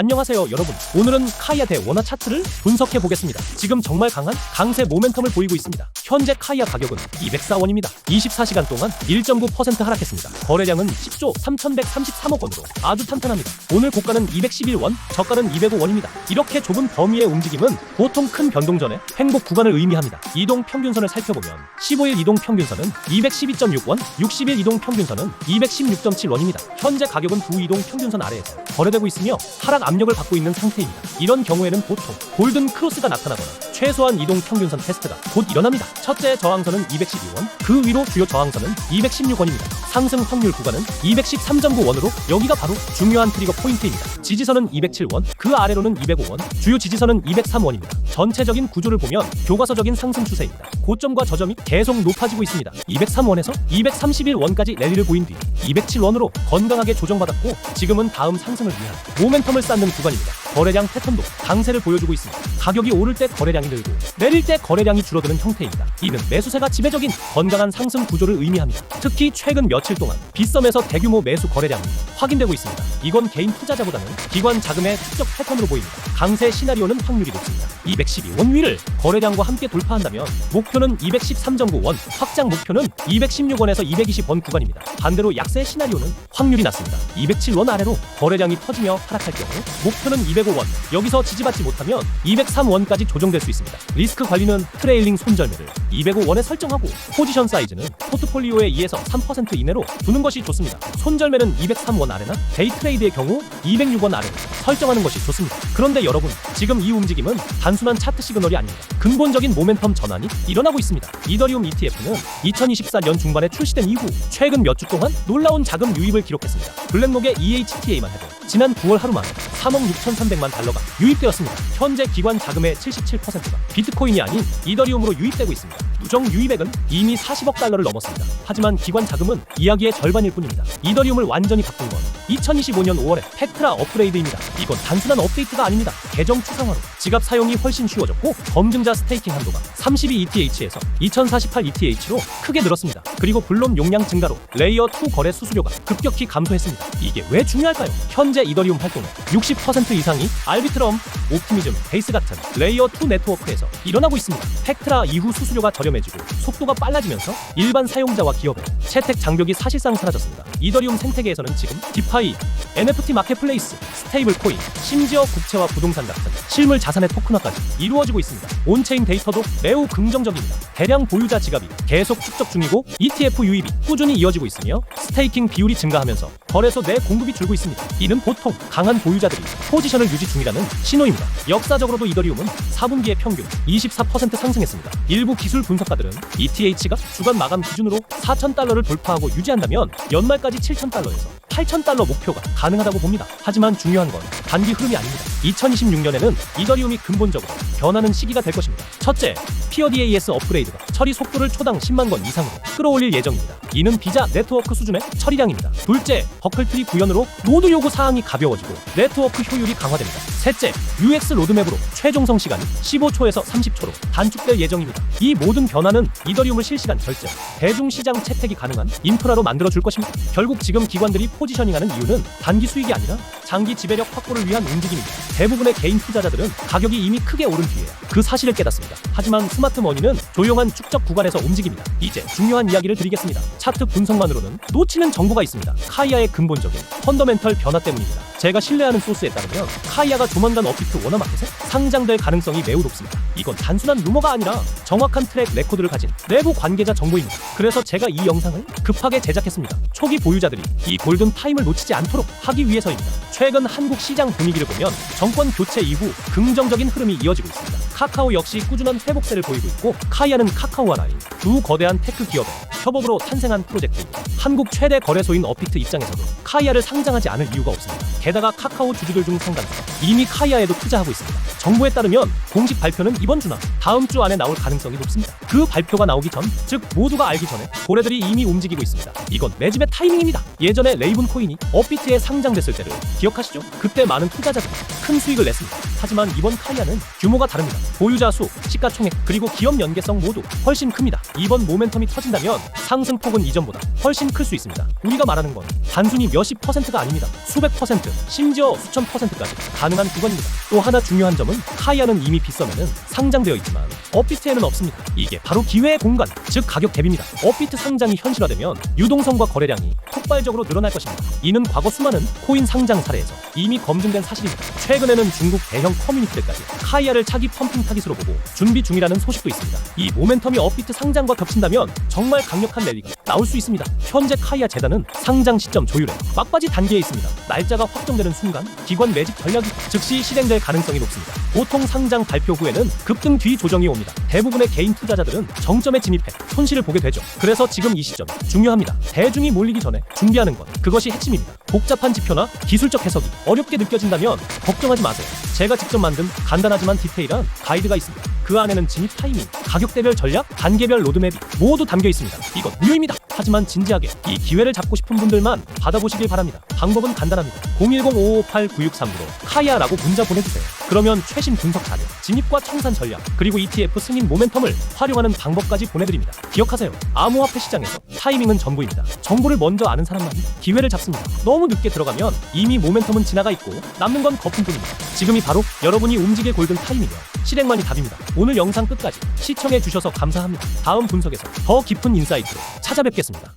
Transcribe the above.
안녕하세요 여러분. 오늘은 카이아 대 원화 차트를 분석해 보겠습니다. 지금 정말 강한 강세 모멘텀을 보이고 있습니다. 현재 카이아 가격은 204원입니다. 24시간 동안 1.9% 하락했습니다. 거래량은 10조 3133억 원으로 아주 탄탄합니다. 오늘 고가는 211원, 저가는 205원입니다. 이렇게 좁은 범위의 움직임은 보통 큰 변동 전에 횡복 구간을 의미합니다. 이동 평균선을 살펴보면 15일 이동 평균선은 212.6원, 60일 이동 평균선은 216.7원입니다. 현재 가격은 두 이동 평균선 아래에서 거래되고 있으며 하락 압력을 받고 있는 상태입니다. 이런 경우에는 보통 골든 크로스가 나타나거나 최소한 이동 평균선 테스트가 곧 일어납니다. 첫째 저항선은 212원, 그 위로 주요 저항선은 216원입니다. 상승 확률 구간은 213.9원으로 여기가 바로 중요한 트리거 포인트입니다. 지지선은 207원, 그 아래로는 205원, 주요 지지선은 203원입니다. 전체적인 구조를 보면 교과서적인 상승 추세입니다. 고점과 저점이 계속 높아지고 있습니다. 203원에서 231원까지 랠리를 보인 뒤 207원으로 건강하게 조정받았고 지금은 다음 상승을 위한 모멘텀을 쌓는 구간입니다. 거래량 패턴도 강세를 보여주고 있습니다. 가격이 오를 때 거래량이 늘고 내릴 때 거래량이 줄어드는 형태입니다. 이는 매수세가 지배적인 건강한 상승 구조를 의미합니다. 특히 최근 며칠 동안 빗썸에서 대규모 매수 거래량이 확인되고 있습니다. 이건 개인 투자자보다는 기관 자금의 축적 패턴으로 보입니다. 강세 시나리오는 확률이 높습니다. 212원 위를 거래량과 함께 돌파한다면 목표는 213.9원, 확장 목표는 216원에서 220원 구간입니다. 반대로 약세 시나리오는 확률이 낮습니다. 207원 아래로 거래량이 터지며 하락할 경우 목표는 205원, 여기서 지지받지 못하면 203원까지 조정될 수 있습니다. 리스크 관리는 트레일링 손절매를 205원에 설정하고 포지션 사이즈는 포트폴리오의 2에서 3% 이내로 두는 것이 좋습니다. 손절매는 203원 아래나 데이 트레이드의 경우 206원 아래로 설정하는 것이 좋습니다. 그런데 여러분, 지금 이 움직임은 단순한 차트 시그널이 아닙니다. 근본적인 모멘텀 전환이 일어나고 있습니다. 이더리움 ETF는 2024년 중반에 출시된 이후 최근 몇 주 동안 놀라운 자금 유입을 기록했습니다. 블랙록의 EHTA만 해도 지난 9월 하루 만에 3억 6,300만 달러가 유입되었습니다. 현재 기관 자금의 77%가 비트코인이 아닌 이더리움으로 유입되고 있습니다. 누적 유입액은 이미 40억 달러를 넘었습니다. 하지만 기관 자금은 이야기의 절반일 뿐입니다. 이더리움을 완전히 바꾼 건 2025년 5월에 팩트라 업그레이드입니다. 이건 단순한 업데이트가 아닙니다. 계정 추상화로 지갑 사용이 훨씬 쉬워졌고 검증자 스테이킹 한도가 32 ETH에서 2048 ETH로 크게 늘었습니다. 그리고 블록 용량 증가로 레이어 2 거래 수수료가 급격히 감소했습니다. 이게 왜 중요할까요? 현재 이더리움 활동의 60% 이상이 알비트럼, 옵티미즘, 베이스 같은 레이어 2 네트워크에서 일어나고 있습니다. 팩트라 이후 수수료가 저렴해지고 속도가 빨라지면서 일반 사용자와 기업의 채택 장벽이 사실상 사라졌습니다. 이더리움 생태계에서는 지금 디파이, NFT 마켓플레이스, 스테이블 코인, 심지어 국채와 부동산 같은 실물 자산의 토큰화까지 이루어지고 있습니다. 온체인 데이터도 매우 긍정적입니다. 대량 보유자 지갑이 계속 축적 중이고 ETF 유입이 꾸준히 이어지고 있으며 스테이킹 비율이 증가하면서 거래소 내 공급이 줄고 있습니다. 이는 보통 강한 보유자들이 포지션을 유지 중이라는 신호입니다. 역사적으로도 이더리움은 4분기에 평균 24% 상승했습니다. 일부 기술 분석가들은 ETH가 주간 마감 기준으로 4,000달러를 돌파하고 유지한다면 연말까지 7,000달러에서 8,000달러 목표가 가능하다고 봅니다. 하지만 중요한 건 단기 흐름이 아닙니다. 2026년에는 이더리움이 근본적으로 변하는 시기가 될 것입니다. 첫째, 피어 DAS 업그레이드가 처리 속도를 초당 10만 건 이상으로 끌어올릴 예정입니다. 이는 비자 네트워크 수준의 처리량입니다. 둘째, 버클트리 구현으로 노드 요구 사항이 가벼워지고 네트워크 효율이 강화됩니다. 셋째, UX 로드맵으로 최종 성 시간이 15초에서 30초로 단축될 예정입니다. 이 모든 변화는 이더리움을 실시간 결제, 대중시장 채택이 가능한 인프라로 만들어줄 것입니다. 결국 지금 기관들이 포지셔닝하는 이유는 단기 수익이 아니라 장기 지배력 확보를 위한 움직임입니다. 대부분의 개인 투자자들은 가격이 이미 크게 오른 뒤에 그 사실을 깨닫습니다. 하지만 스마트 머니는 조용한 축적 구간에서 움직입니다. 이제 중요한 이야기를 드리겠습니다. 차트 분석만으로는 놓치는 정보가 있습니다. 카이아의 근본적인 펀더멘털 변화 때문입니다. 제가 신뢰하는 소스에 따르면 카이아가 조만간 업비트 원화마켓에 상장될 가능성이 매우 높습니다. 이건 단순한 루머가 아니라 정확한 트랙 레코드를 가진 내부 관계자 정보입니다. 그래서 제가 이 영상을 급하게 제작했습니다. 초기 보유자들이 이 골든 타임을 놓치지 않도록 하기 위해서입니다. 최근 한국 시장 분위기를 보면 정권 교체 이후 긍정적인 흐름이 이어지고 있습니다. 카카오 역시 꾸준한 회복세를 보이고 있고 카이아는 카카오와 라인 두 거대한 테크 기업의 협업으로 탄생한 프로젝트입니다. 한국 최대 거래소인 업비트 입장에서도 카이아를 상장하지 않을 이유가 없습니다. 게다가 카카오 주주들 중 상당수가 이미 카이아에도 투자하고 있습니다. 정부에 따르면 공식 발표는 이번 주나 다음 주 안에 나올 가능성이 높습니다. 그 발표가 나오기 전, 즉 모두가 알기 전에 고래들이 이미 움직이고 있습니다. 이건 매집의 타이밍입니다. 예전에 레이븐 코인이 업비트에 상장됐을 때를 기억하시죠? 그때 많은 투자자들이 큰 수익을 냈습니다. 하지만 이번 카이아는 규모가 다릅니다. 보유자 수, 시가총액, 그리고 기업 연계성 모두 훨씬 큽니다. 이번 모멘텀이 터진다면 상승폭은 이전보다 훨씬 클 수 있습니다. 우리가 말하는 건 단순히 몇십 퍼센트가 아닙니다. 수백 퍼센트, 심지어 수천 퍼센트까지 가능한 구간입니다. 또 하나 중요한 점은 카이아는 이미 빗썸에는 상장되어 있지만 업비트에는 없습니다. 이게 바로 기회의 공간, 즉 가격 갭입니다. 업비트 상장이 현실화되면 유동성과 거래량이 폭발적으로 늘어날 것입니다. 이는 과거 수많은 코인 상장 사례에서 이미 검증된 사실입니다. 최근에는 중국 대형 커뮤니티들까지 카이아를 차기 펌핑 타깃으로 보고 준비 중이라는 소식도 있습니다. 이 모멘텀이 업비트 상장과 겹친다면 정말 강력한 랠리가 나올 수 있습니다. 현재 카이아 재단은 상장 시점 조율에 막바지 단계에 있습니다. 날짜가 확정되는 순간 기관 매집 전략이 즉시 실행될 가능성이 높습니다. 보통 상장 발표 후에는 급등 뒤 조정이 옵니다. 대부분의 개인 투자자들은 정점에 진입해 손실을 보게 되죠. 그래서 지금 이 시점이 중요합니다. 대중이 몰리기 전에 준비하는 것, 그것이 핵심입니다. 복잡한 지표나 기술적 해석이 어렵게 느껴진다면 걱정하지 마세요. 제가 직접 만든 간단하지만 디테일한 가이드가 있습니다. 그 안에는 진입 타이밍, 가격대별 전략, 단계별 로드맵이 모두 담겨 있습니다. 이건 무료입니다. 하지만 진지하게 이 기회를 잡고 싶은 분들만 받아보시길 바랍니다. 방법은 간단합니다. 010-558-9639로 카이아라고 문자 보내주세요. 그러면 최신 분석 자료, 진입과 청산 전략, 그리고 ETF 승인 모멘텀을 활용하는 방법까지 보내드립니다. 기억하세요. 암호화폐 시장에서 타이밍은 전부입니다. 정보를 먼저 아는 사람만 기회를 잡습니다. 너무 늦게 들어가면 이미 모멘텀은 지나가 있고 남는 건 거품뿐입니다. 지금이 바로 여러분이 움직일 골든 타임이며 실행만이 답입니다. 오늘 영상 끝까지 시청해 주셔서 감사합니다. 다음 분석에서 더 깊은 인사이트로 찾아뵙겠습니다.